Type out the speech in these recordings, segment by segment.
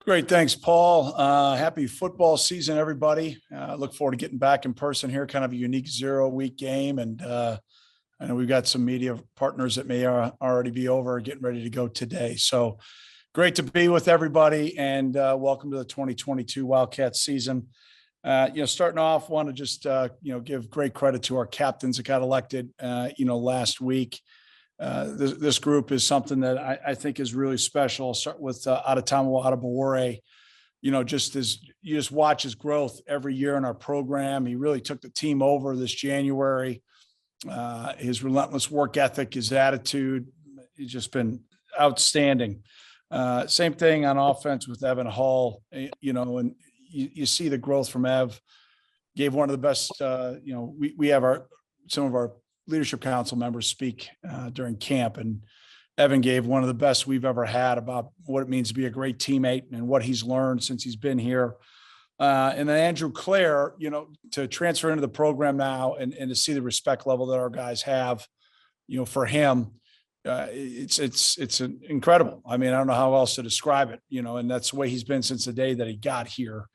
Great. Thanks, Paul. Happy football season, everybody. Look forward to getting back in person here, kind of a unique 0-week game. And I know we've got some media partners that may already be over getting ready to go today. So great to be with everybody, and welcome to the 2022 Wildcats season. Starting off, want to just, give great credit to our captains that got elected, last week. This group is something that I think is really special. I'll start with Adetomo Adebawore. Just as you just watch his growth every year in our program. He really took the team over this January. His relentless work ethic, his attitude, he's just been outstanding. Same thing on offense with Evan Hall, and you see the growth from Ev. Gave one of the best, we have some of our leadership council members speak during camp, and Evan gave one of the best we've ever had about what it means to be a great teammate and what he's learned since he's been here. And then Andrew Clair, to transfer into the program now and to see the respect level that our guys have, for him, it's incredible. I mean, I don't know how else to describe it, and that's the way he's been since the day that he got here.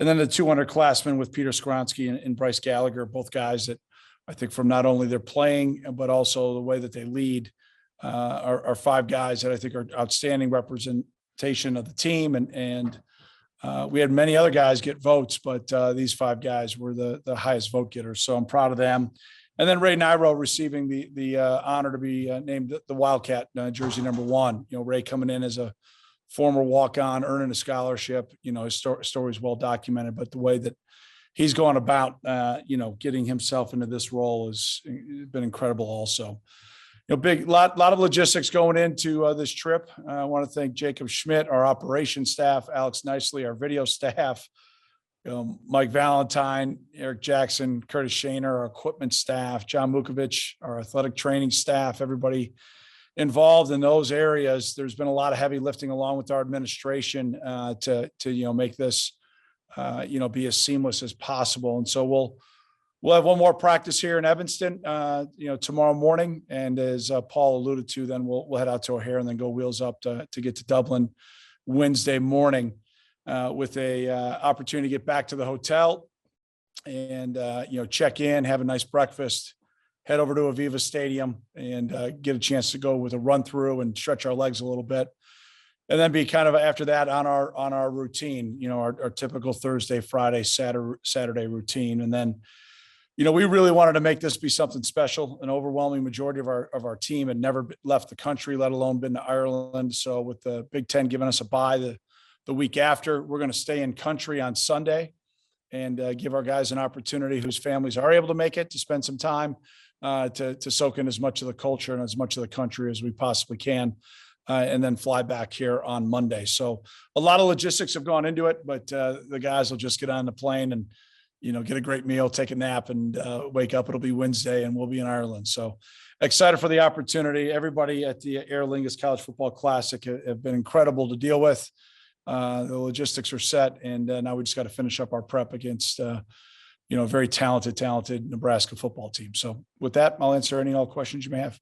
And then the 200-classmen with Peter Skronsky and Bryce Gallagher, both guys that I think from not only their playing, but also the way that they lead, are five guys that I think are outstanding representation of the team. And we had many other guys get votes, but these five guys were the highest vote getters. So I'm proud of them. And then Ray Nairo receiving the honor to be named the Wildcat jersey number 1. Ray coming in as a former walk-on, earning a scholarship. His story is well documented, but the way that he's going about, getting himself into this role has been incredible also. Big lot of logistics going into this trip. I want to thank Jacob Schmidt, our operations staff, Alex Nicely, our video staff, Mike Valentine, Eric Jackson, Curtis Shaner, our equipment staff, John Mukovich, our athletic training staff, everybody involved in those areas. There's been a lot of heavy lifting along with our administration to make this be as seamless as possible. And so we'll have one more practice here in Evanston, tomorrow morning. And as Paul alluded to, then we'll head out to O'Hare and then go wheels up to get to Dublin Wednesday morning with a opportunity to get back to the hotel and, check in, have a nice breakfast, head over to Aviva Stadium and get a chance to go with a run through and stretch our legs a little bit. And then be kind of after that on our routine, our typical Thursday, Friday, Saturday routine. And then, we really wanted to make this be something special. An overwhelming majority of our team had never left the country, let alone been to Ireland. So with the Big Ten giving us a bye the week after, we're going to stay in country on Sunday and give our guys an opportunity whose families are able to make it to spend some time to soak in as much of the culture and as much of the country as we possibly can. And then fly back here on Monday. So a lot of logistics have gone into it, but the guys will just get on the plane and, get a great meal, take a nap, and wake up. It'll be Wednesday and we'll be in Ireland. So excited for the opportunity. Everybody at the Aer Lingus College Football Classic have been incredible to deal with. The logistics are set, and now we just got to finish up our prep against, a very talented Nebraska football team. So with that, I'll answer any all questions you may have.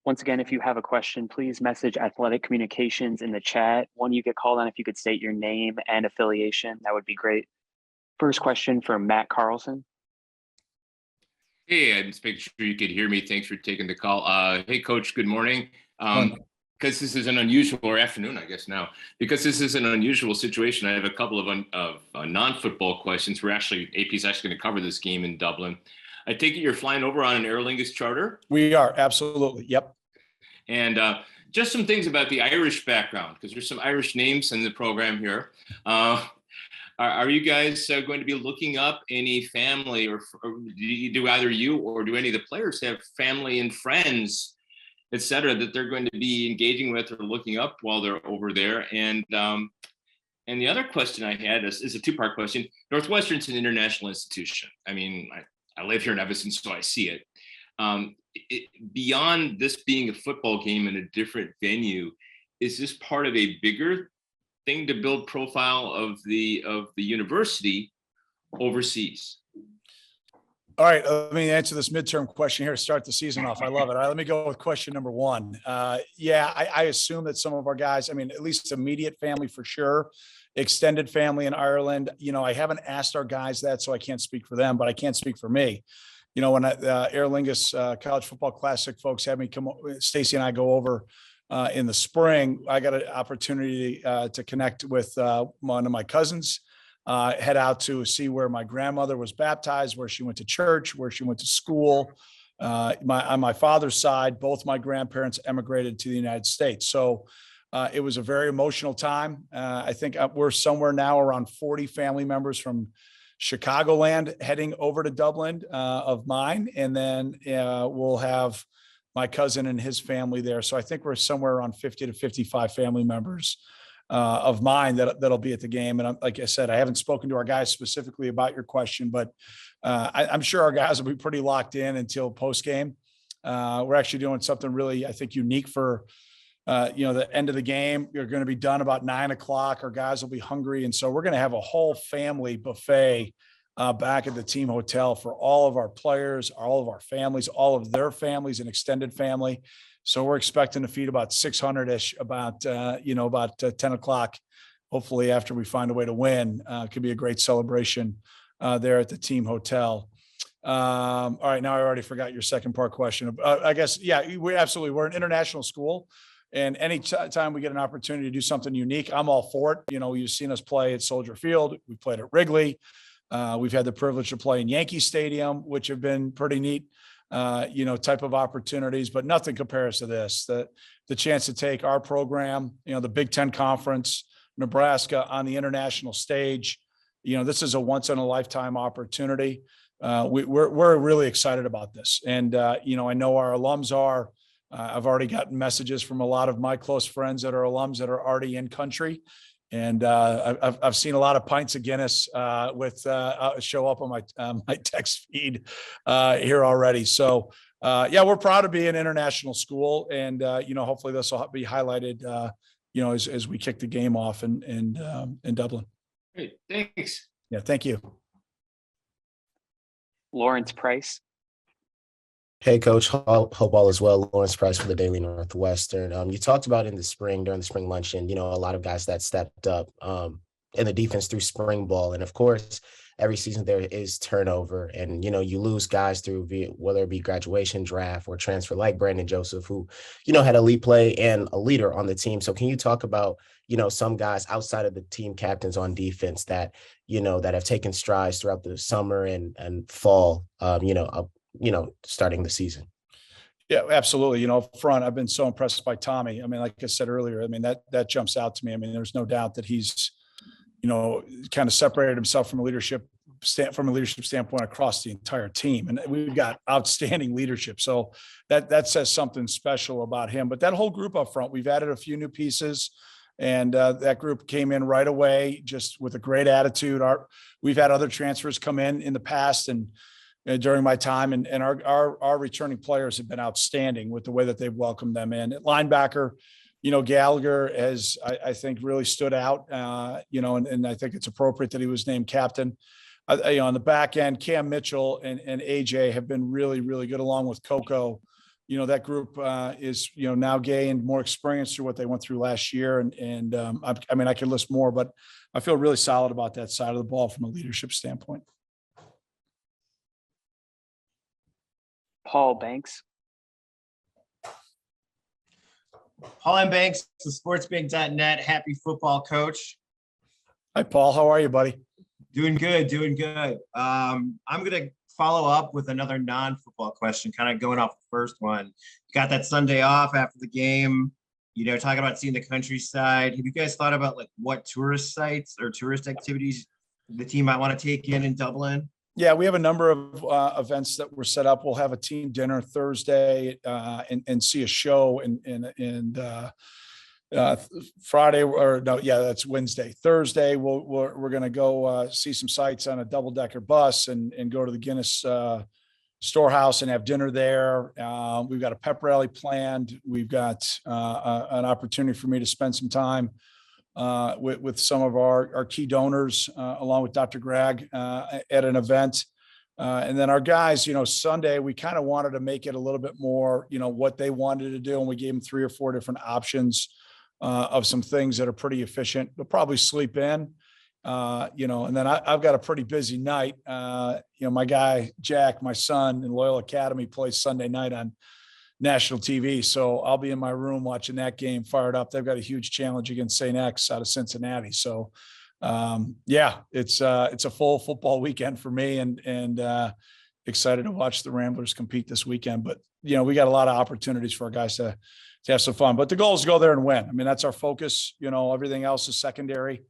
Once again, if you have a question, please message Athletic Communications in the chat. When you get called on, if you could state your name and affiliation, that would be great. First question from Matt Carlson. Hey, I'm just making sure you could hear me. Thanks for taking the call. Hey, Coach, good morning. Because this is an unusual, or afternoon, I guess now, because this is an unusual situation, I have a couple of non-football questions. AP's actually going to cover this game in Dublin. I take it you're flying over on an Aer Lingus charter? We are, absolutely. Yep. And just some things about the Irish background, because there's some Irish names in the program here. Are you guys going to be looking up any family, or do either you or do any of the players have family and friends, et cetera, that they're going to be engaging with or looking up while they're over there? And the other question I had is a two-part question. Northwestern's an international institution. I mean, I live here in Evanston, so I see it. Beyond this being a football game in a different venue, is this part of a bigger thing to build profile of the university overseas? All right, let me answer this midterm question here to start the season off. I love it. All right, let me go with question number one. Yeah, I assume that some of our guys, I mean, at least immediate family for sure, extended family in Ireland. I haven't asked our guys that, so I can't speak for them, but I can't speak for me. When Aer Lingus College Football Classic folks had me come, Stacy and I go over in the spring, I got an opportunity to connect with one of my cousins. Head out to see where my grandmother was baptized, where she went to church, where she went to school. On my father's side, both my grandparents emigrated to the United States. So it was a very emotional time. I think we're somewhere now around 40 family members from Chicagoland heading over to Dublin of mine. And then we'll have my cousin and his family there. So I think we're somewhere around 50 to 55 family members of mine that'll be at the game. And like I said, I haven't spoken to our guys specifically about your question, but I'm sure our guys will be pretty locked in until post game. We're actually doing something really, I think, unique for the end of the game. You're going to be done about 9 o'clock. Our guys will be hungry, and so we're going to have a whole family buffet back at the team hotel for all of our players, all of our families, all of their families and extended family. So we're expecting to feed about 600-ish about 10 o'clock, hopefully after we find a way to win. It could be a great celebration there at the team hotel. All right, now I already forgot your second part question. I guess, yeah, we're an international school. And any time we get an opportunity to do something unique, I'm all for it. You've seen us play at Soldier Field. We played at Wrigley. We've had the privilege to play in Yankee Stadium, which have been pretty neat. Type of opportunities, but nothing compares to this. The chance to take our program, the Big Ten Conference, Nebraska on the international stage. This is a once in a lifetime opportunity. We're really excited about this. And, I know our alums are. I've already gotten messages from a lot of my close friends that are alums that are already in country. And I've seen a lot of pints of Guinness show up on my text feed here already. So we're proud to be an international school, and hopefully this will be highlighted as we kick the game off in Dublin. Great, thanks. Yeah, thank you. Lawrence Price. Hey, Coach. Hope all is well. Lawrence Price for the Daily Northwestern. You talked about during the spring luncheon, a lot of guys that stepped up in the defense through spring ball. And of course, every season there is turnover, and, you lose guys through whether it be graduation, draft, or transfer, like Brandon Joseph, who, had elite play and a leader on the team. So can you talk about, some guys outside of the team captains on defense that, that have taken strides throughout the summer and fall, starting the season? Yeah, absolutely. Up front, I've been so impressed by Tommy. I mean, like I said earlier, I mean, that jumps out to me. I mean, there's no doubt that he's, kind of separated himself from a leadership standpoint across the entire team. And we've got outstanding leadership. So that says something special about him. But that whole group up front, we've added a few new pieces, and that group came in right away, just with a great attitude. We've had other transfers come in the past and during my time, and our returning players have been outstanding with the way that they've welcomed them in. At linebacker, Gallagher has, I think, really stood out, and I think it's appropriate that he was named captain. On the back end, Cam Mitchell and AJ have been really, really good, along with Coco. That group is, now gained more experience through what they went through last year. And I could list more, but I feel really solid about that side of the ball from a leadership standpoint. Paul Banks. Paul M. Banks, the sportsbig.net happy football coach. Hi, Paul. How are you, buddy? Doing good. I'm going to follow up with another non-football question, kind of going off the first one. You got that Sunday off after the game, talking about seeing the countryside. Have you guys thought about what tourist sites or tourist activities the team might want to take in Dublin? Yeah, we have a number of events that were set up. We'll have a team dinner Thursday and see a show and Friday, or no, yeah, that's Wednesday. Thursday, we're going to go see some sights on a double-decker bus and go to the Guinness storehouse and have dinner there. We've got a pep rally planned. We've got an opportunity for me to spend some time with some of our key donors, along with Dr. Greg, at an event. And then our guys, Sunday, we kind of wanted to make it a little bit more, what they wanted to do. And we gave them 3 or 4 different options of some things that are pretty efficient. They'll probably sleep in, and then I've got a pretty busy night. My guy, Jack, my son in Loyola Academy plays Sunday night on national TV. So I'll be in my room watching that game fired up. They've got a huge challenge against St. X out of Cincinnati. So it's a full football weekend for me and excited to watch the Ramblers compete this weekend. But, we got a lot of opportunities for our guys to have some fun, but the goal is to go there and win. I mean, that's our focus, everything else is secondary.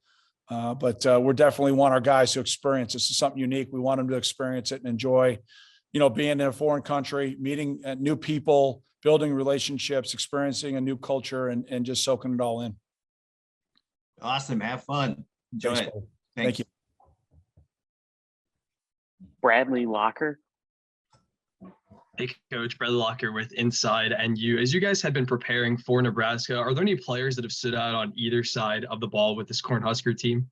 But we definitely want our guys to experience. This is something unique. We want them to experience it and enjoy, being in a foreign country, meeting new people, building relationships, experiencing a new culture, and just soaking it all in. Awesome. Have fun. Enjoy it. Thank you. Bradley Locker. Hey, Coach. Bradley Locker with Inside NU. As you guys have been preparing for Nebraska, are there any players that have stood out on either side of the ball with this Cornhusker team?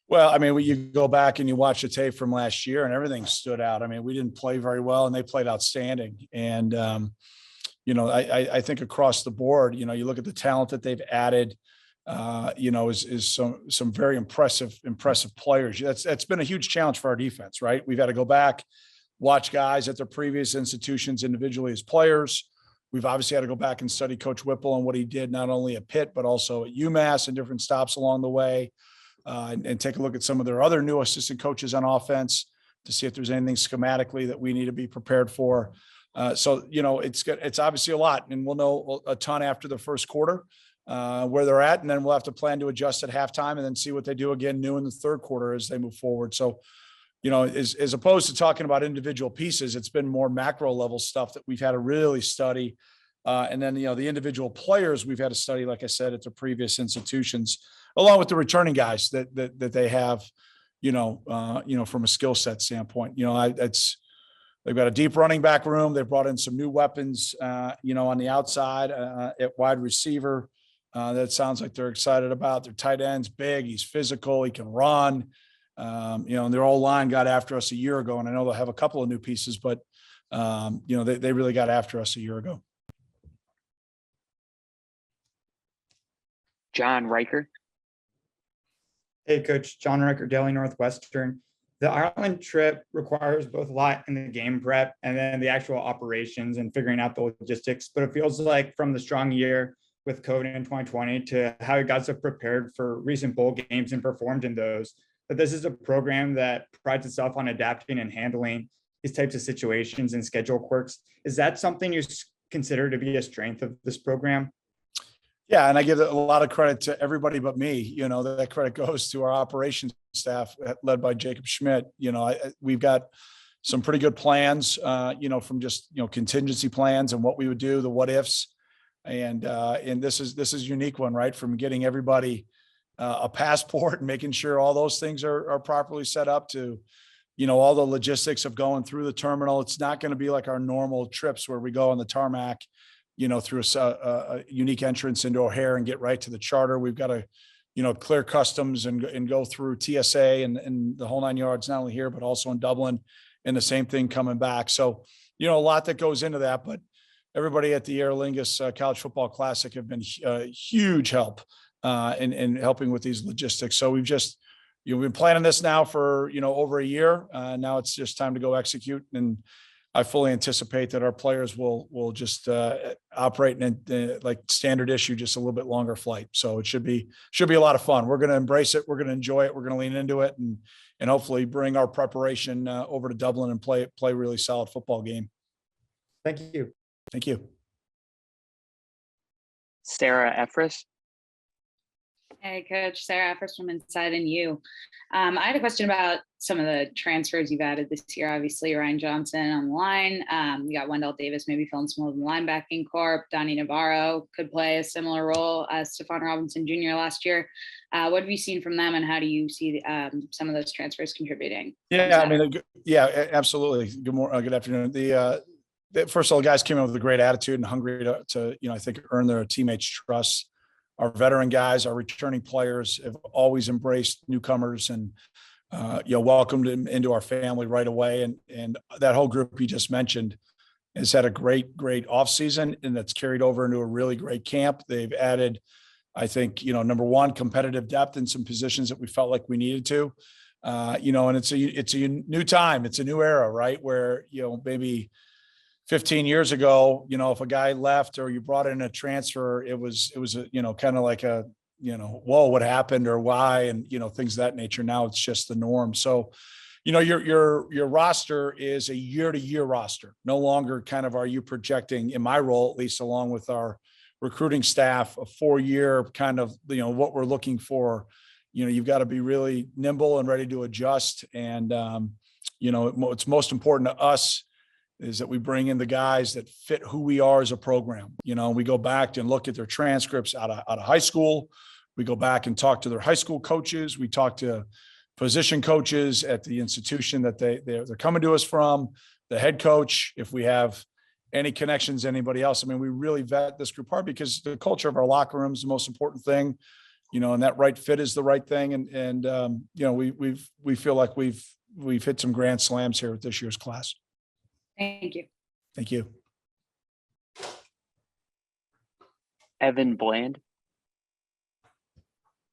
Well, I mean, you go back and you watch the tape from last year and everything stood out. I mean, we didn't play very well and they played outstanding. And, I think across the board, you look at the talent that they've added, is some very impressive players. That's been a huge challenge for our defense, right? We've had to go back, watch guys at their previous institutions individually as players. We've obviously had to go back and study Coach Whipple and what he did, not only at Pitt, but also at UMass and different stops along the way. And take a look at some of their other new assistant coaches on offense to see if there's anything schematically that we need to be prepared for. So it's obviously a lot, and we'll know a ton after the first quarter where they're at, and then we'll have to plan to adjust at halftime and then see what they do again new in the third quarter as they move forward. So, as opposed to talking about individual pieces, it's been more macro level stuff that we've had to really study. And then, the individual players we've had to study, like I said, at the previous institutions, along with the returning guys that they have, from a skill set standpoint. They've got a deep running back room. They've brought in some new weapons, on the outside at wide receiver. That sounds like they're excited about. Their tight end's big. He's physical. He can run. And their old line got after us a year ago, and I know they'll have a couple of new pieces, but they really got after us a year ago. John Riker. Hey, Coach. John Riker, Daily Northwestern. The Ireland trip requires both a lot in the game prep and then the actual operations and figuring out the logistics. But it feels like from the strong year with COVID in 2020 to how you guys have prepared for recent bowl games and performed in those, that this is a program that prides itself on adapting and handling these types of situations and schedule quirks. Is that something you consider to be a strength of this program? Yeah, and I give a lot of credit to everybody but me. That credit goes to our operations staff led by Jacob Schmidt. We've got some pretty good plans, from just, contingency plans and what we would do, the what ifs. And this is a unique one, right? From getting everybody a passport and making sure all those things are properly set up to, all the logistics of going through the terminal. It's not going to be like our normal trips where we go on the tarmac, through a unique entrance into O'Hare and get right to the charter. We've got to, clear customs and go through TSA and the whole 9 yards, not only here, but also in Dublin, and the same thing coming back. So, a lot that goes into that, but everybody at the Aer Lingus College Football Classic have been a huge help in helping with these logistics. So we've just, we've been planning this now for, over a year. Now it's just time to go execute. And I fully anticipate that our players will just operate in like standard issue, just a little bit longer flight. So it should be a lot of fun. We're going to embrace it. We're going to enjoy it. We're going to lean into it and hopefully bring our preparation over to Dublin and play a really solid football game. Thank you. Thank you. Sarah Efris. Hey, Coach. Sarah Efris from Inside NU. I had a question about some of the transfers you've added this year. Obviously, Ryan Johnson on the line. You got Wendell Davis maybe filling some of the linebacking corps. Donnie Navarro could play a similar role as Stephon Robinson Jr. last year. What have you seen from them, and how do you see some of those transfers contributing? Yeah, absolutely. Good afternoon. First of all, guys came in with a great attitude and hungry to I think earn their teammates' trust. Our veteran guys, our returning players have always embraced newcomers and welcomed him into our family right away. And that whole group you just mentioned has had a great offseason, and that's carried over into a really great camp. They've added, I think, number one, competitive depth in some positions that we felt like we needed to, and it's a new time. It's a new era, right? Where, maybe 15 years ago, if a guy left or you brought in a transfer, it was kind of like a, whoa, what happened or why, and, things of that nature. Now it's just the norm. So, your roster is a year-to-year roster. No longer kind of are you projecting, in my role, at least along with our recruiting staff, a 4-year kind of, what we're looking for. You've got to be really nimble and ready to adjust. And, what's most important to us is that we bring in the guys that fit who we are as a program. We go back and look at their transcripts out of high school. We go back and talk to their high school coaches. We talk to position coaches at the institution that they're coming to us from, the head coach, if we have any connections to anybody else. I mean, we really vet this group hard because the culture of our locker room is the most important thing, and that right fit is the right thing. And we feel like we've hit some grand slams here with this year's class. Thank you. Thank you. Evan Bland.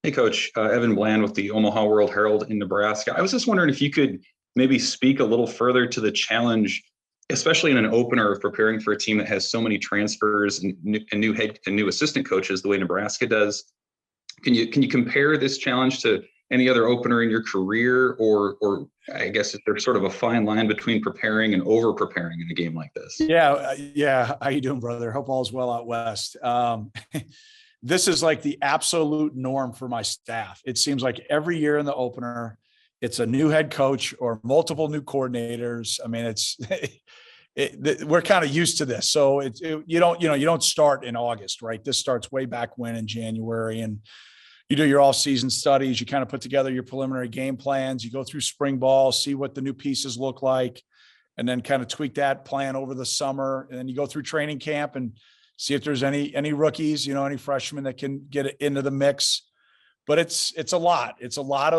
Hey, Coach. Evan Bland with the Omaha World Herald in Nebraska. I was just wondering if you could maybe speak a little further to the challenge, especially in an opener, of preparing for a team that has so many transfers and new head and new assistant coaches the way Nebraska does. Can you compare this challenge to any other opener in your career, or I guess if there's sort of a fine line between preparing and over preparing in a game like this? Yeah. How you doing, brother? Hope all's well out west. This is like the absolute norm for my staff. It seems like every year in the opener, it's a new head coach or multiple new coordinators. I mean, we're kind of used to this. So you don't start in August, right? This starts way back when in January, and you do your off-season studies. You kind of put together your preliminary game plans. You go through spring ball, see what the new pieces look like, and then kind of tweak that plan over the summer. And then you go through training camp and see if there's any rookies, any freshmen that can get into the mix. But it's a lot. It's a lot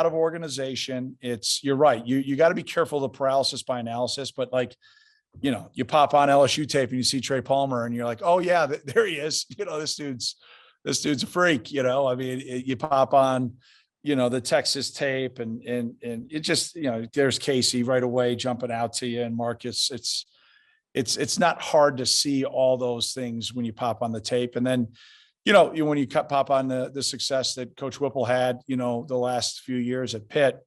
of organization. You're right. You got to be careful of the paralysis by analysis. But you pop on LSU tape and you see Trey Palmer and you're like, oh yeah, there he is. This dude's a freak. I mean, you pop on, the Texas tape and it just, there's Casey right away jumping out to you, and Marcus. It's not hard to see all those things when you pop on the tape. And then, when you pop on the success that Coach Whipple had, the last few years at Pitt,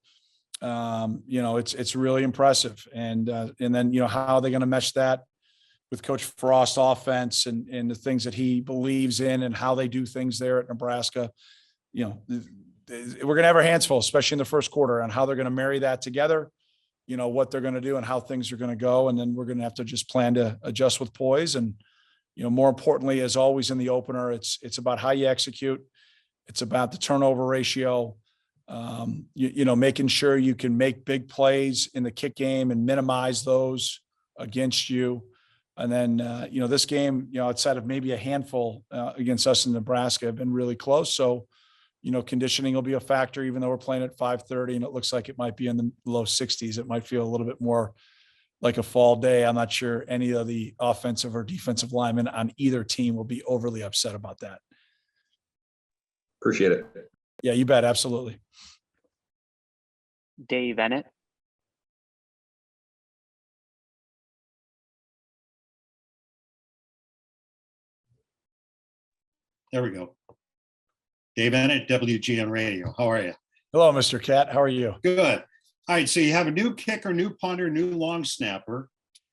it's really impressive. And then, how are they going to mesh that with Coach Frost's offense and the things that he believes in and how they do things there at Nebraska? We're going to have our hands full, especially in the first quarter, on how they're going to marry that together. What they're going to do and how things are going to go. And then we're going to have to just plan to adjust with poise. And, more importantly, as always in the opener, it's about how you execute. It's about the turnover ratio, making sure you can make big plays in the kick game and minimize those against you. And then, this game, outside of maybe a handful against us in Nebraska, have been really close. So, conditioning will be a factor, even though we're playing at 5:30 and it looks like it might be in the low 60s. It might feel a little bit more like a fall day. I'm not sure any of the offensive or defensive linemen on either team will be overly upset about that. Appreciate it. Yeah, you bet. Absolutely. Dave Ennett. There we go. Dave Ennett, WGN Radio. How are you? Hello, Mr. Cat. How are you? Good. All right. So you have a new kicker, new punter, new long snapper.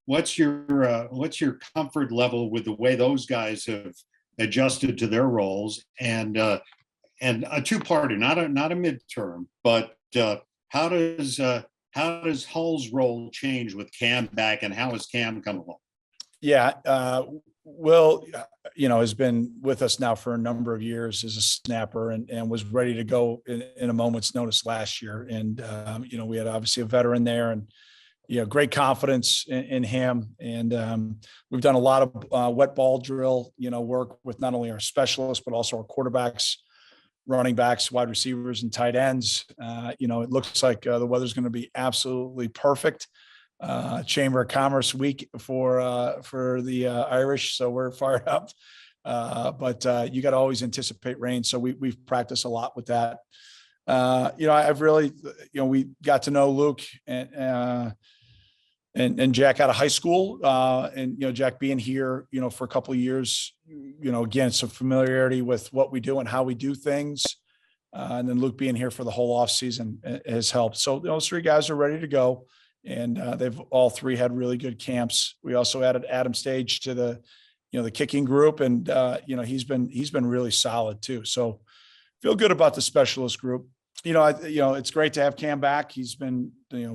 What's your comfort level with the way those guys have adjusted to their roles? And a two-parter, not a midterm, but how does Hull's role change with Cam back, and how has Cam come along? Yeah. Will, has been with us now for a number of years as a snapper and was ready to go in a moment's notice last year. And, we had obviously a veteran there and, great confidence in him. And we've done a lot of wet ball drill, work with not only our specialists, but also our quarterbacks running backs, wide receivers, and tight ends. It looks like the weather's going to be absolutely perfect. Chamber of Commerce week for the Irish, so we're fired up. But you got to always anticipate rain, so we've practiced a lot with that. I've really, we got to know Luke and Jack out of high school, and Jack being here, for a couple of years, again, some familiarity with what we do and how we do things, and then Luke being here for the whole off season has helped. So those three guys are ready to go, and they've all three had really good camps. We also added Adam Stage to the kicking group, and he's been really solid too. So feel good about the specialist group. It's great to have Cam back. He's been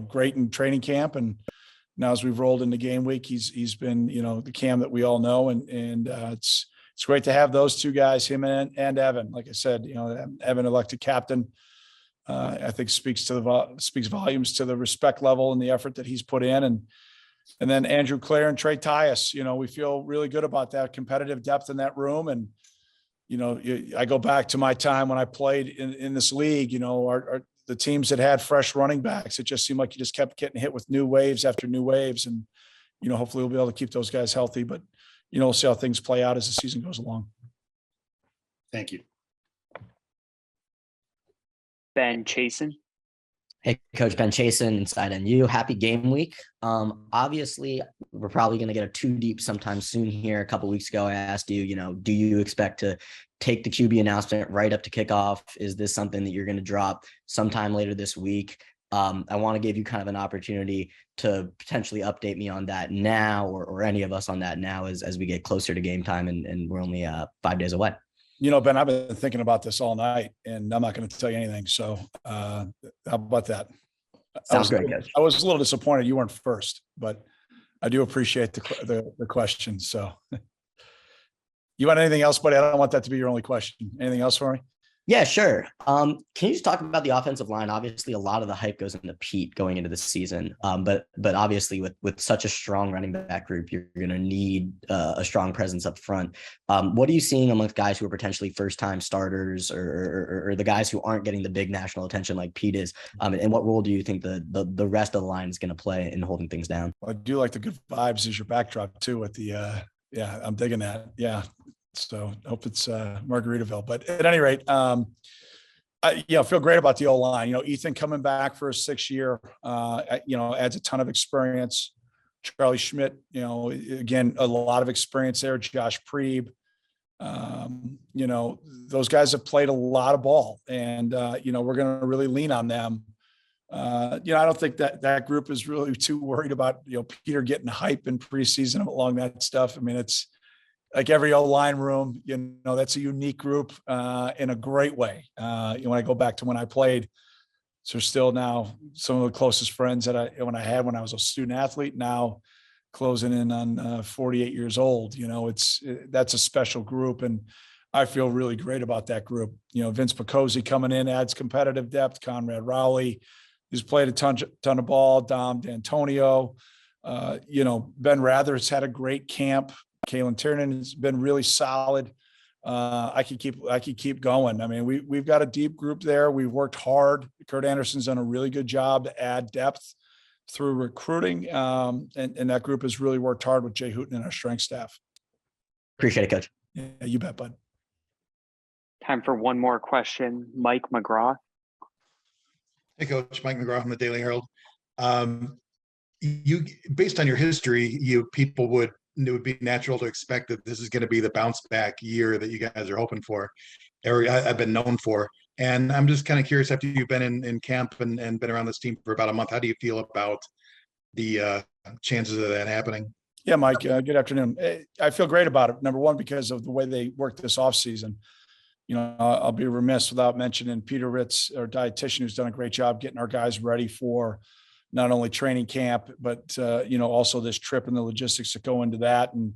great in training camp, and now as we've rolled into game week, he's been the Cam that we all know, and it's great to have those two guys, him and Evan. Like I said, Evan elected captain. I think speaks volumes to the respect level and the effort that he's put in, and then Andrew Clair and Trey Tyus. We feel really good about that competitive depth in that room, and I go back to my time when I played in this league. The teams that had fresh running backs, it just seemed like you just kept getting hit with new waves after new waves. And, hopefully we'll be able to keep those guys healthy, but, we'll see how things play out as the season goes along. Thank you. Ben Chasen. Hey, Coach, Ben Chasen, Inside NU. Happy game week. Obviously, we're probably going to get a too deep sometime soon here. A couple of weeks ago, I asked you, do you expect to take the QB announcement right up to kickoff? Is this something that you're going to drop sometime later this week? I want to give you kind of an opportunity to potentially update me on that now, or any of us on that now as we get closer to game time, and we're only 5 days away. Ben, I've been thinking about this all night, and I'm not going to tell you anything. So how about that? Sounds great, Coach. I was a little disappointed you weren't first, but I do appreciate the question. So you want anything else, buddy? I don't want that to be your only question. Anything else for me? Yeah, sure. Can you just talk about the offensive line? Obviously, a lot of the hype goes into Pete going into the season, but obviously with such a strong running back group, you're going to need a strong presence up front. What are you seeing amongst guys who are potentially first-time starters, or the guys who aren't getting the big national attention like Pete is? And what role do you think the rest of the line is going to play in holding things down? Well, I do like the good vibes as your backdrop too. With the I'm digging that. Yeah. So I hope it's Margaritaville, but at any rate, I feel great about the O-line. Ethan coming back for his 6th year, adds a ton of experience. Charlie Schmidt, again, a lot of experience there. Josh Preeb, those guys have played a lot of ball, and we're going to really lean on them. I don't think that group is really too worried about Peter getting hype in preseason along that stuff. I mean, it's like every O-line room, that's a unique group in a great way. When I go back to when I played, so still now some of the closest friends that I had when I was a student athlete, now closing in on 48 years old. That's a special group, and I feel really great about that group. Vince Picozzi coming in adds competitive depth. Conrad Rowley, who's played a ton of ball. Dom D'Antonio, Ben Rather has had a great camp. Kalen Tiernan has been really solid. I could keep going. I mean, we've got a deep group there. We've worked hard. Kurt Anderson's done a really good job to add depth through recruiting. And that group has really worked hard with Jay Hooten and our strength staff. Appreciate it, Coach. Yeah, you bet, bud. Time for one more question. Mike McGraw. Hey, Coach. Mike McGraw from the Daily Herald. You, based on your history, it would be natural to expect that this is going to be the bounce back year that you guys are hoping for, or I've been known for. And I'm just kind of curious, after you've been in camp and been around this team for about a month, how do you feel about the chances of that happening? Yeah, Mike, good afternoon. I feel great about it. Number one, because of the way they worked this offseason. I'll be remiss without mentioning Peter Ritz, our dietitian, who's done a great job getting our guys ready for not only training camp, but, also this trip and the logistics that go into that. And,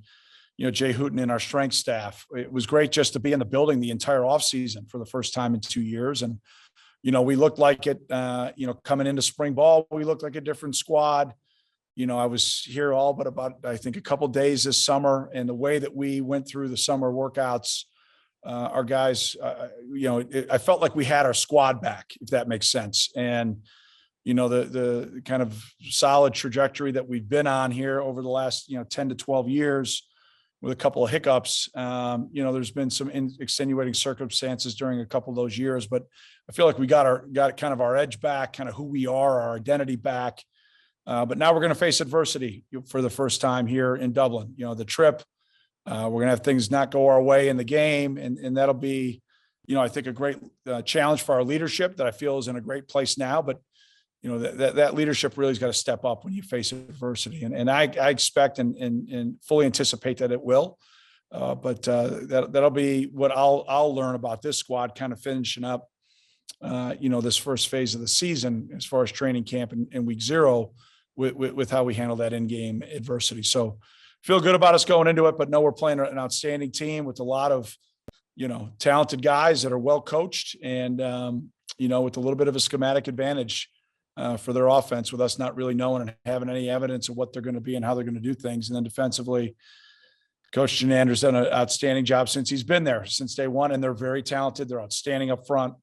Jay Hooten and our strength staff. It was great just to be in the building the entire offseason for the first time in 2 years. And, we looked like it, coming into spring ball, we looked like a different squad. I was here all but about, I think, a couple of days this summer, and the way that we went through the summer workouts our guys, I felt like we had our squad back, if that makes sense. And, the kind of solid trajectory that we've been on here over the last, 10 to 12 years with a couple of hiccups. There's been some extenuating circumstances during a couple of those years, but I feel like we got kind of our edge back, kind of who we are, our identity back. But now we're going to face adversity for the first time here in Dublin. The trip, we're going to have things not go our way in the game, and that'll be, I think a great challenge for our leadership that I feel is in a great place now. But that leadership really has got to step up when you face adversity, and I expect and fully anticipate that it will. But that'll be what I'll learn about this squad, kind of finishing up, this first phase of the season as far as training camp and week 0 with how we handle that in-game adversity. So feel good about us going into it, but no, we're playing an outstanding team with a lot of, talented guys that are well coached and, with a little bit of a schematic advantage for their offense, with us not really knowing and having any evidence of what they're going to be and how they're going to do things. And then defensively, Coach Jenander's done an outstanding job since he's been there, since day one, and they're very talented. They're outstanding up front.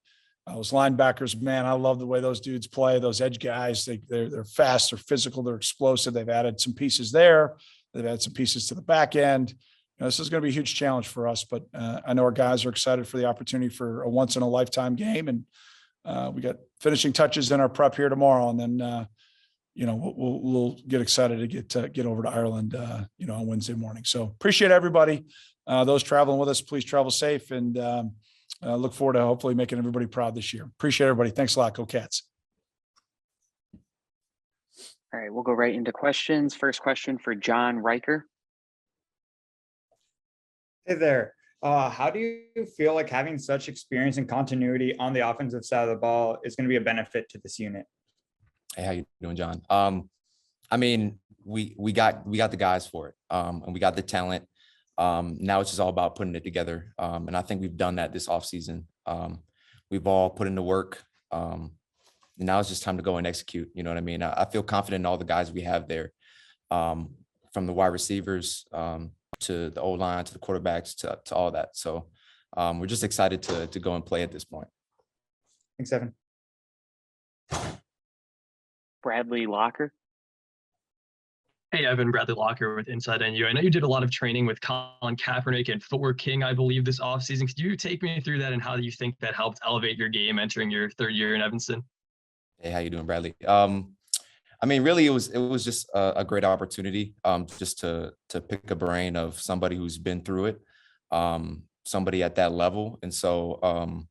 Those linebackers, man, I love the way those dudes play. Those edge guys, they're fast, they're physical, they're explosive. They've added some pieces there. They've added some pieces to the back end. This is going to be a huge challenge for us, but I know our guys are excited for the opportunity for a once in a lifetime game. And we got finishing touches in our prep here tomorrow. And then, we'll get excited to get over to Ireland, on Wednesday morning. So appreciate everybody. Those traveling with us, please travel safe, and look forward to hopefully making everybody proud this year. Appreciate everybody. Thanks a lot. Go Cats. All right, we'll go right into questions. First question for John Riker. Hey there. How do you feel like having such experience and continuity on the offensive side of the ball is going to be a benefit to this unit? Hey, how you doing, John? We got the guys for it, and we got the talent. Now it's just all about putting it together, and I think we've done that this offseason. We've all put in the work. And now it's just time to go and execute. You know what I mean? I feel confident in all the guys we have there, from the wide receivers to the O-line, to the quarterbacks, to all that. So we're just excited to go and play at this point. Thanks, Evan. Bradley Locker. Hey, Evan, Bradley Locker with Inside NU. I know you did a lot of training with Colin Kaepernick and Footwork King, I believe, this offseason. Could you take me through that and how you think that helped elevate your game entering your 3rd year in Evanston? Hey, how you doing, Bradley? Really, it was just a great opportunity, just to pick a brain of somebody who's been through it, somebody at that level. And so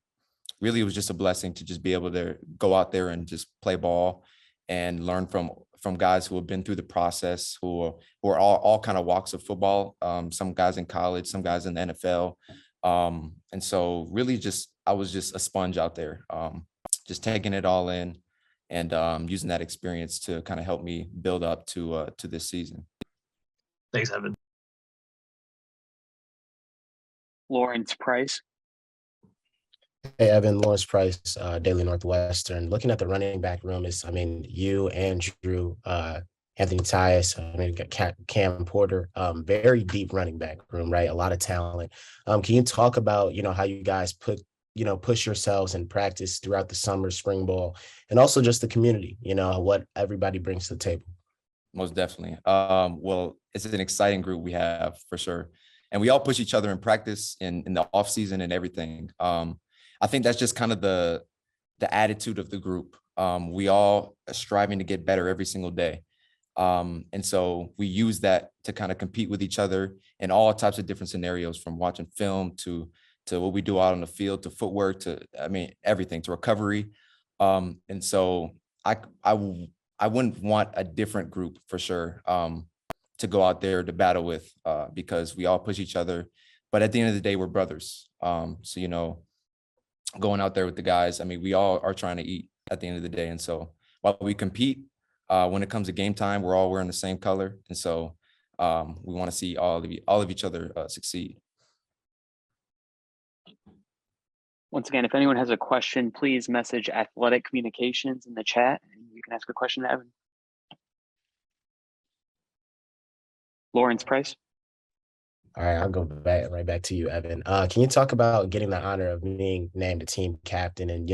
really, it was just a blessing to just be able to go out there and just play ball and learn from guys who have been through the process, who are all kind of walks of football. Some guys in college, some guys in the NFL. And so really I was just a sponge out there, just taking it all in and using that experience to kind of help me build up to this season. Thanks, Evan. Lawrence Price. Hey, Evan, Lawrence Price, Daily Northwestern. Looking at the running back room you, Andrew, Anthony Tyus, Cam Porter, very deep running back room, right? A lot of talent. Can you talk about, how you guys push yourselves in practice throughout the summer, spring ball, and also just the community, what everybody brings to the table? Most definitely. Well, it's an exciting group we have for sure. And we all push each other in practice in the off season and everything. I think that's just kind of the attitude of the group. We all are striving to get better every single day. And so we use that to kind of compete with each other in all types of different scenarios, from watching film to what we do out on the field, to footwork, to everything, to recovery. And so I wouldn't want a different group for sure to go out there to battle with, because we all push each other. But at the end of the day, we're brothers. So, going out there with the guys, we all are trying to eat at the end of the day. And so while we compete, when it comes to game time, we're all wearing the same color. And so we want to see all of each other succeed. Once again, if anyone has a question, please message Athletic Communications in the chat, and you can ask a question to Evan. Lawrence Price. All right, I'll go right back to you, Evan. Can you talk about getting the honor of being named a team captain and,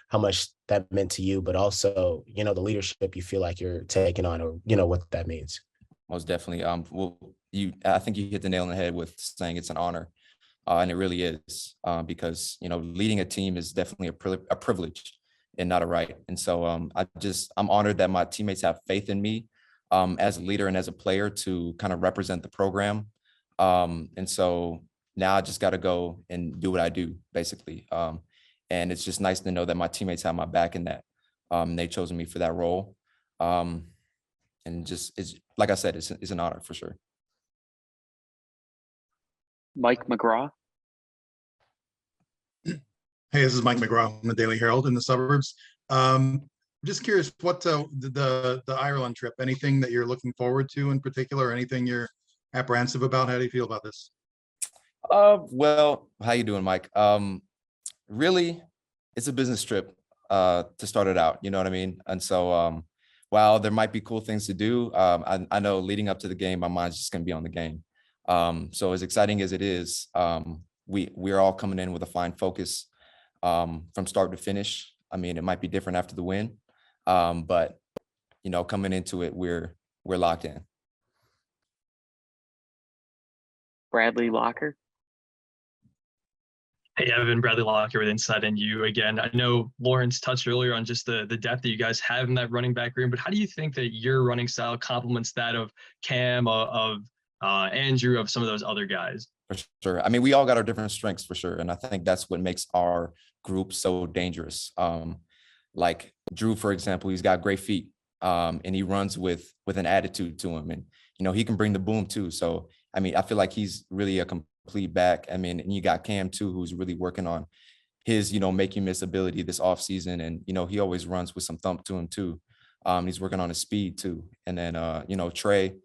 how much that meant to you, but also, the leadership you feel like you're taking on or, what that means? Most definitely. Well, I think you hit the nail on the head with saying it's an honor. And it really is, because, leading a team is definitely a privilege and not a right. And so I'm honored that my teammates have faith in me as a leader and as a player to kind of represent the program. And so now I just got to go and do what I do, basically. And it's just nice to know that my teammates have my back in that. They chosen me for that role. And just, it's like I said, it's an honor for sure. Mike McGraw. Hey, this is Mike McGraw from the Daily Herald in the suburbs. Just curious, what the Ireland trip, anything that you're looking forward to in particular, anything you're apprehensive about? How do you feel about this? Well, how you doing, Mike? Really, it's a business trip to start it out, you know what I mean? And so while there might be cool things to do, I know leading up to the game, my mind's just gonna be on the game. So as exciting as it is, we're all coming in with a fine focus from start to finish. I mean, it might be different after the win, but coming into it, we're locked in. Bradley Locker. Hey, Evan, Bradley Locker with Inside NU again. I know Lawrence touched earlier on just the depth that you guys have in that running back room, but how do you think that your running style complements that of Cam, of Andrew, of some of those other guys? For sure. I mean, we all got our different strengths for sure. And I think that's what makes our group so dangerous. Like Drew, for example, he's got great feet and he runs with an attitude to him. And, he can bring the boom too. So, I mean, I feel like he's really a complete back. I mean, and you got Cam too, who's really working on his, make you miss ability this offseason. And, he always runs with some thump to him too. He's working on his speed too. And then, Trey,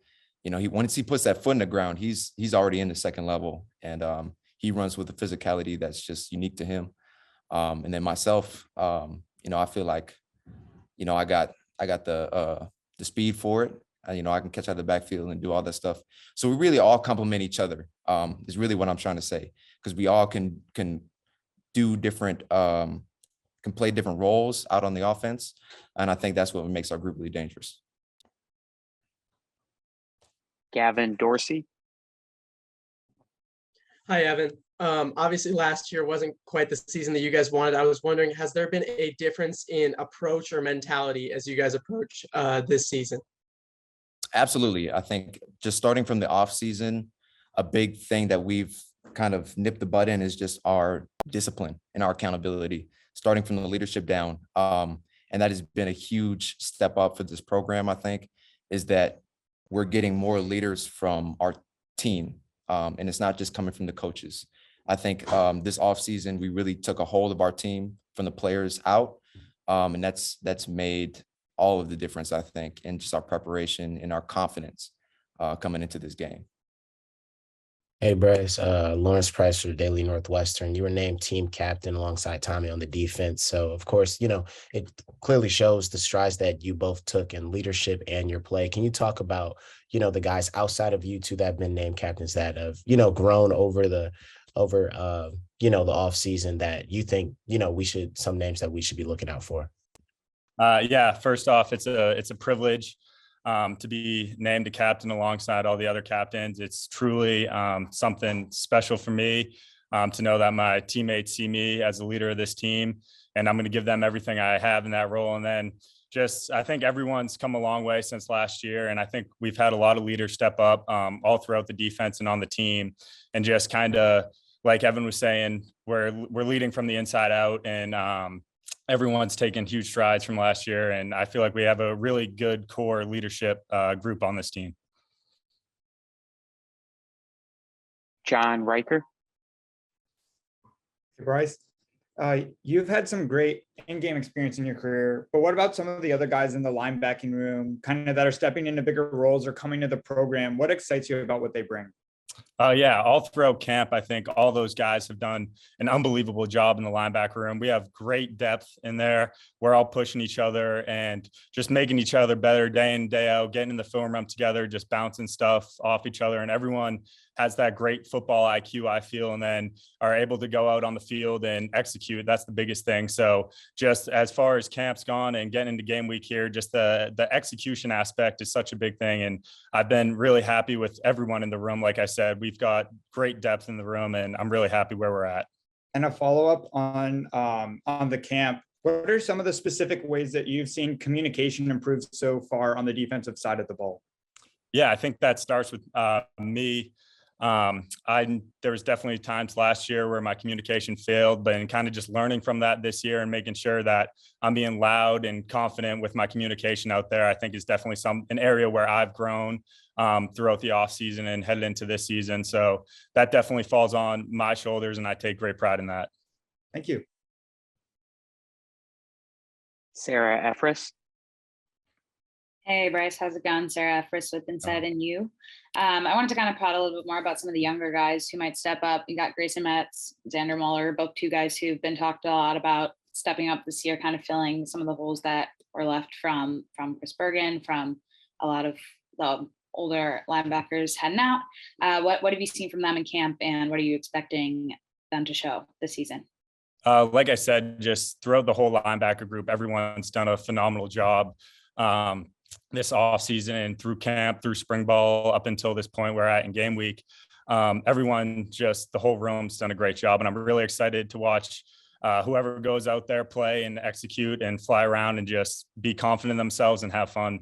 once he puts that foot in the ground, he's already in the second level, and he runs with a physicality that's just unique to him. And then myself, I feel like, I got the speed for it. I can catch out of the backfield and do all that stuff. So we really all complement each other. Is really what I'm trying to say, because we all can do different, can play different roles out on the offense, and I think that's what makes our group really dangerous. Gavin Dorsey. Hi, Evan. Obviously, last year wasn't quite the season that you guys wanted. I was wondering, has there been a difference in approach or mentality as you guys approach this season? Absolutely. I think just starting from the off season, a big thing that we've kind of nipped the bud in is just our discipline and our accountability, starting from the leadership down. And that has been a huge step up for this program, I think, is that we're getting more leaders from our team. And it's not just coming from the coaches. I think this offseason, we really took a hold of our team from the players out. And that's made all of the difference, I think, in just our preparation and our confidence coming into this game. Hey, Bryce, Lawrence Price for Daily Northwestern. You were named team captain alongside Tommy on the defense. So, of course, it clearly shows the strides that you both took in leadership and your play. Can you talk about, the guys outside of you two that have been named captains that have, grown over the off season that you think, some names that we should be looking out for? Yeah, first off, it's a privilege to be named a captain alongside all the other captains. It's truly something special for me to know that my teammates see me as a leader of this team, and I'm going to give them everything I have in that role. And then I think everyone's come a long way since last year, and I think we've had a lot of leaders step up all throughout the defense and on the team, and just kind of like Evan was saying, we're leading from the inside out, and everyone's taken huge strides from last year, and I feel like we have a really good core leadership group on this team. John Riker. Bryce, you've had some great in-game experience in your career, but what about some of the other guys in the linebacking room, kind of that are stepping into bigger roles or coming to the program? What excites you about what they bring? Yeah, all throughout camp, I think all those guys have done an unbelievable job in the linebacker room. We have great depth in there. We're all pushing each other and just making each other better day in, day out, getting in the film room together, just bouncing stuff off each other. And everyone has that great football IQ, I feel, and then are able to go out on the field and execute. That's the biggest thing. So just as far as camp's gone and getting into game week here, just the execution aspect is such a big thing. And I've been really happy with everyone in the room. Like I said, we've got great depth in the room, and I'm really happy where we're at. And a follow-up on the camp. What are some of the specific ways that you've seen communication improve so far on the defensive side of the ball? Yeah, I think that starts with me. There was definitely times last year where my communication failed, but kind of just learning from that this year and making sure that I'm being loud and confident with my communication out there, I think is definitely an area where I've grown throughout the off season and headed into this season. So that definitely falls on my shoulders, and I take great pride in that. Thank you. Sarah Efris. Hey, Bryce, how's it going? Sarah Efris with Inside and You. I wanted to kind of prod a little bit more about some of the younger guys who might step up. You got Grayson Metz, Xander Muller, both two guys who've been talked a lot about stepping up this year, kind of filling some of the holes that were left from Chris Bergen, from a lot of the older linebackers heading out. What have you seen from them in camp, and what are you expecting them to show this season? Like I said, just throughout the whole linebacker group, everyone's done a phenomenal job this offseason and through camp, through spring ball, up until this point we're at in game week. Everyone, just the whole room's done a great job, and I'm really excited to watch whoever goes out there, play and execute and fly around and just be confident in themselves and have fun.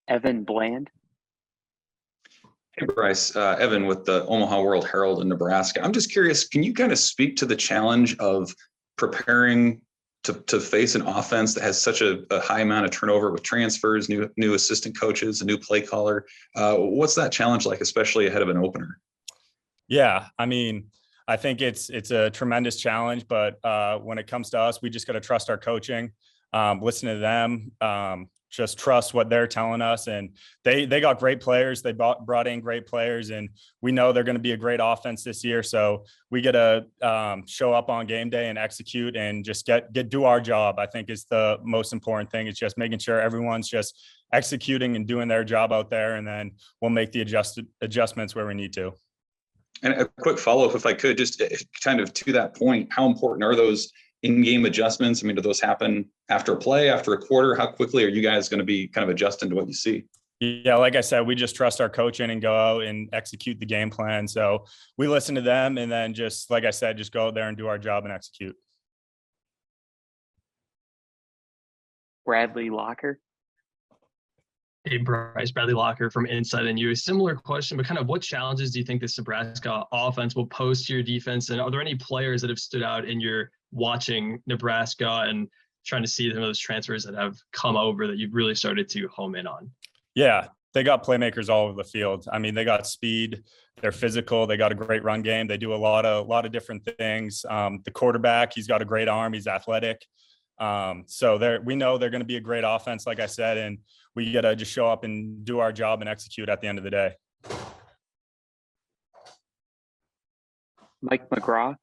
Evan Bland. Hey, Bryce, Evan with the Omaha World Herald in Nebraska. I'm just curious, can you kind of speak to the challenge of preparing to face an offense that has such a high amount of turnover with transfers, new assistant coaches, a new play caller? What's that challenge like, especially ahead of an opener? Yeah, I mean, I think it's a tremendous challenge, but when it comes to us, we just got to trust our coaching, listen to them, just trust what they're telling us. And they got great players. They brought in great players, and we know they're going to be a great offense this year. So we got to show up on game day and execute and just do our job. I think is the most important thing. It's just making sure everyone's just executing and doing their job out there. And then we'll make the adjustments where we need to. And a quick follow-up, if I could, just kind of to that point, how important are those in-game adjustments? I mean, do those happen after a play, after a quarter? How quickly are you guys going to be kind of adjusting to what you see? Yeah, like I said, we just trust our coaching and go out and execute the game plan. So we listen to them, and then just, like I said, just go out there and do our job and execute. Bradley Locker. Hey, Bryce, Bradley Locker from Inside and You. A similar question, but kind of what challenges do you think this Nebraska offense will pose to your defense? And are there any players that have stood out in your watching Nebraska and trying to see some of those transfers that have come over that you've really started to home in on? Yeah, they got playmakers all over the field. I mean, they got speed, they're physical, they got a great run game. They do a lot of different things. The quarterback, he's got a great arm, he's athletic. So we know they're going to be a great offense, like I said, and we got to just show up and do our job and execute at the end of the day. Mike McGraw.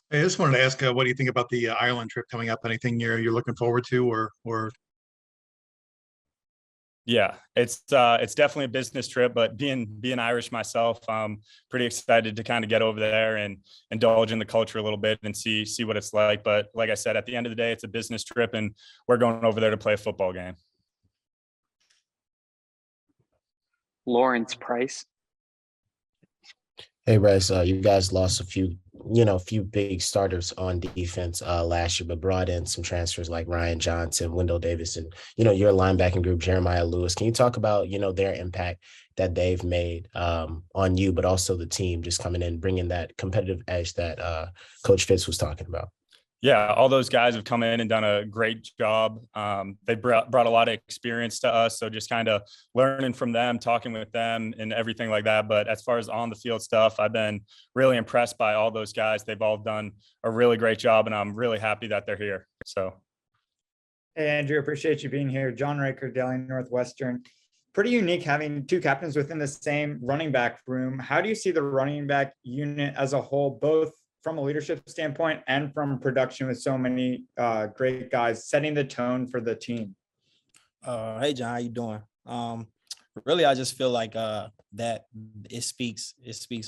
I just wanted to ask, what do you think about the Ireland trip coming up? Anything you're looking forward to, or? Yeah, it's definitely a business trip, but being Irish myself, I'm pretty excited to kind of get over there and indulge in the culture a little bit and see what it's like. But like I said, at the end of the day, it's a business trip, and we're going over there to play a football game. Lawrence Price. Hey, Bryce, you guys lost a few big starters on defense last year, but brought in some transfers like Ryan Johnson, Wendell Davis, and, your linebacking group, Jeremiah Lewis. Can you talk about, their impact that they've made on you, but also the team just coming in, bringing that competitive edge that Coach Fitz was talking about? Yeah, all those guys have come in and done a great job. They brought a lot of experience to us. So just kind of learning from them, talking with them and everything like that. But as far as on the field stuff, I've been really impressed by all those guys. They've all done a really great job, and I'm really happy that they're here. So. Hey, Andrew, appreciate you being here. John Riker, Daily Northwestern. Pretty unique having two captains within the same running back room. How do you see the running back unit as a whole, both from a leadership standpoint and from production, with so many great guys setting the tone for the team? Hey John, how you doing? Really, I just feel like that it speaks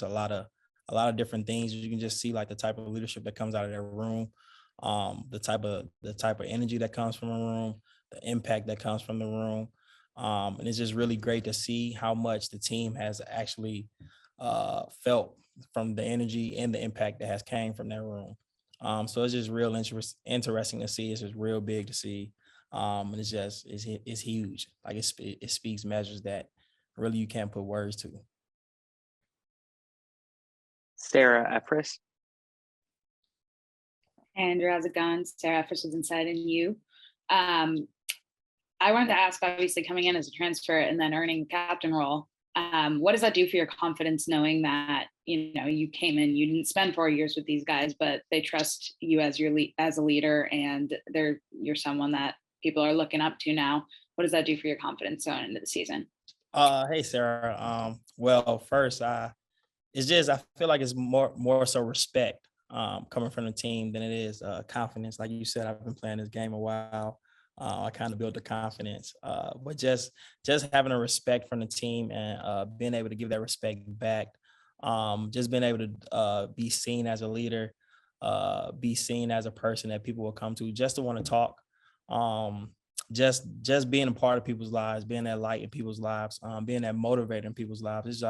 a lot of different things. You can just see like the type of leadership that comes out of that room, the type of energy that comes from a room, the impact that comes from the room. And it's just really great to see how much the team has actually felt from the energy and the impact that has came from that room. So it's just real interesting to see. It's just real big to see. And it's huge. Like it speaks measures that really you can't put words to. Sarah Efris. Andrew, how's it going? Sarah Fish is inside and you. I wanted to ask, obviously coming in as a transfer and then earning the captain role, what does that do for your confidence knowing that, you came in, you didn't spend 4 years with these guys, but they trust you as as a leader and you're someone that people are looking up to now. What does that do for your confidence going into the season? Hey Sarah. Well, first, I feel like it's more so respect coming from the team than it is confidence. Like you said, I've been playing this game a while. I kind of built the confidence, but just having a respect from the team and being able to give that respect back, just being able to be seen as a leader, be seen as a person that people will come to just to want to talk. Just being a part of people's lives, being that light in people's lives, being that motivator in people's lives.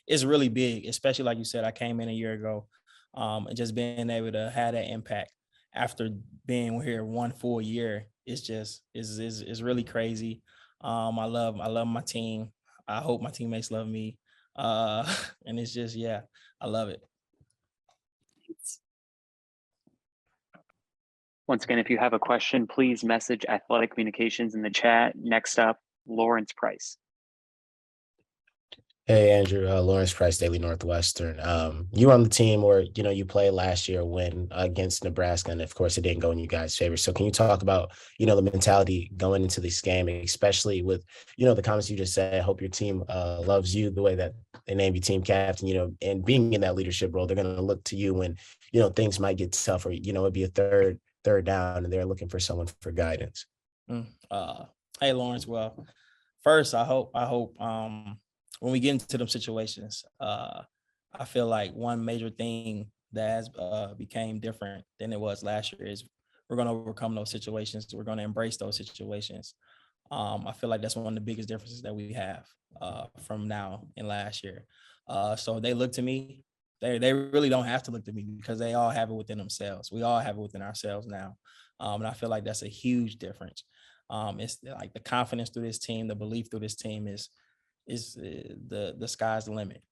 It's really big, especially like you said, I came in a year ago, and just being able to have that impact after being here 1 full year. It's really crazy. I love my team. I hope my teammates love me. And it's just, yeah, I love it. Once again, if you have a question, please message Athletic Communications in the chat. Next up, Lawrence Price. Hey, Andrew, Lawrence Price, Daily Northwestern. You were on the team where, you played last year when against Nebraska, and of course it didn't go in you guys' favor. So can you talk about, the mentality going into this game, especially with, the comments you just said? I hope your team loves you the way that they named you team captain, and being in that leadership role, they're going to look to you when, things might get tough or, it'd be a third down and they're looking for someone for guidance. Hey, Lawrence. Well, first, I hope when we get into them situations, I feel like one major thing that has became different than it was last year is we're going to overcome those situations. We're going to embrace those situations. I feel like that's one of the biggest differences that we have from now and last year. So they look to me. They really don't have to look to me because they all have it within themselves. We all have it within ourselves now. And I feel like that's a huge difference. It's like the confidence through this team, the belief through this team is the sky's the limit.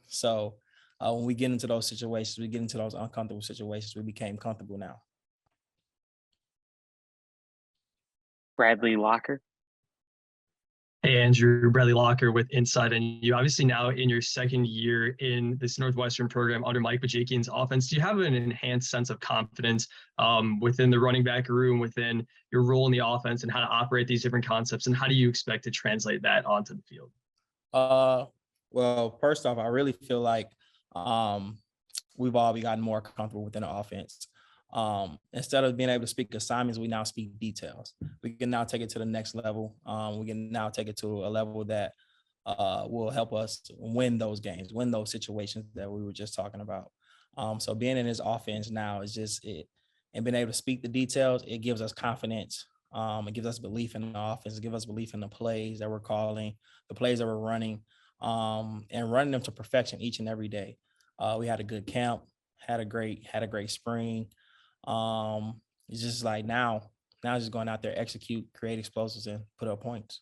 So when we get into those situations, we get into those uncomfortable situations, we became comfortable now. Bradley Locker. Hey, Andrew, Bradley Locker with Inside and you. Obviously now in your second year in this Northwestern program under Mike Bajakian's offense, do you have an enhanced sense of confidence within the running back room, within your role in the offense and how to operate these different concepts? And how do you expect to translate that onto the field? Well, first off, I really feel like we've all gotten more comfortable within the offense. Instead of being able to speak assignments, we now speak details. We can now take it to the next level. We can now take it to a level that will help us win those games, win those situations that we were just talking about. So being in this offense now is just it, and being able to speak the details, it gives us confidence. It gives us belief in the offense, it gives us belief in the plays that we're calling, the plays that we're running, and running them to perfection each and every day. We had a good camp, had a great spring. It's just like now just going out there, execute, create explosives, and put up points.